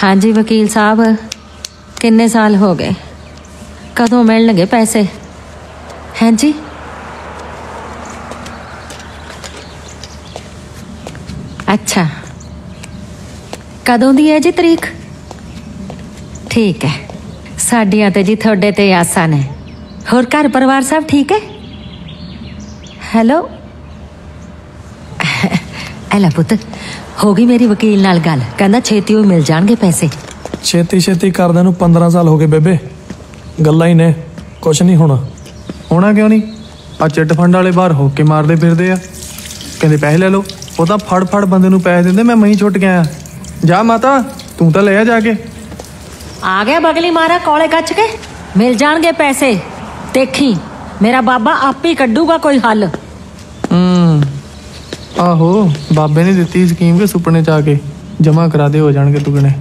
हाँ जी वकील साहब, किन्ने साल हो गए? कदों मिलणगे पैसे? हैं जी? अच्छा, कदों दी है जी तरीक? ठीक है, साडियां ते जी थोड़े ते आसा ने। होर घर परिवार सब ठीक है? हेलो एला पुत, हो गई मेरी वकील नाल गल, कहंदा छेती ही मिल जाणगे पैसे। छेती छेती करदे नूं 15 साल हो गए बेबे, गल्लां ही ने, कुछ नहीं होना। होना क्यों नहीं? आ चिट फंड वाले बाहर होके मारदे फिरदे आ, कहंदे पैसे ले लो। वो तो फड़ फड़ बंदे नूं पैसे दिंदे, मैं मही छुट गया। जा माता तू तो ले आ जाके। आ गया बगली मारा कौले कच के, मिल जाणगे पैसे। देखी मेरा बाबा आप ही कड्डूगा कोई हल। आहो बाबे ने दिती स्कीम के सुपने च आके जमा करा दे, हो जाणगे दुगने।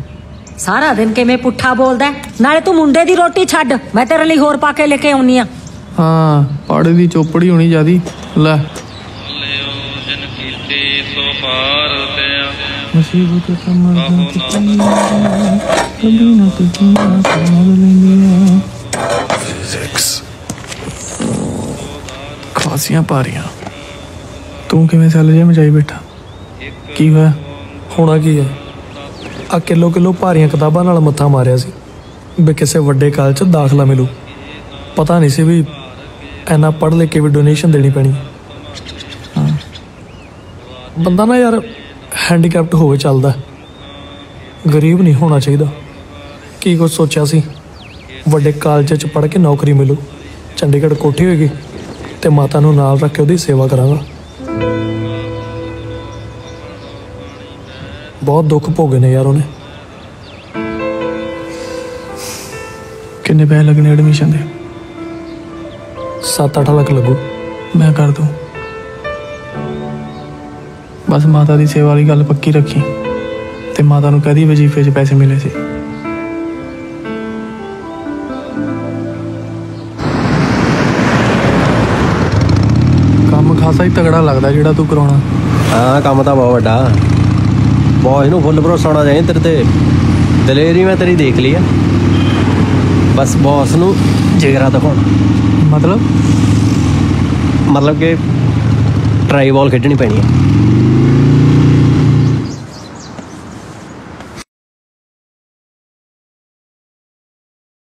सारा दिन किवें पुट्ठा बोलदा है, नाले तू मुंडे दी रोटी छड्ड, मैं तेरे लिए होर पाके लेके आउनी आ। हाँ पाड़े दी चोपड़ी होनी ज्यादी। ले खासियां पारियां, तू किवें सैल जे मचाई बैठा, की होया? होना की है, आ किलो किलो भारियां किताबां नाल मत्था मारिया सी भी किसी वड्डे काल च दाखला मिलू। पता नहीं सी भी इन्ना पढ़ लिख के भी डोनेशन देनी पैनी। बंदा ना यार हैंडीकैप्ट होवे चलदा, गरीब नहीं होना चाहिए। की कुछ सोचा सी, वड्डे कालज च पढ़ के नौकरी मिलू, चंडीगढ़ कोठी होएगी ते माता नूं नाल रख के उहदी सेवा करांगा। बहुत दुख भोगे ने यार उन्हें। किन्ने पैसे लगने एडमिशन दे? 7-8 लाख लगू। मैं कर दूं, बस माता दी सेवा वाली गल पक्की रखी ते माता नूं कदी वजीफे च पैसे मिले सी। काम खासा ही तगड़ा लगदा जिहड़ा तू कराउणा। हाँ काम तो बहुत वड्डा, बॉस नूं फुल भरोसा होना चाहिए तेरे ते। दलेरी मैं तेरी देख ली है, बस बॉस नूं जिगरा दिखाउणा। मतलब कि ट्राई बॉल खेडनी पैनी है।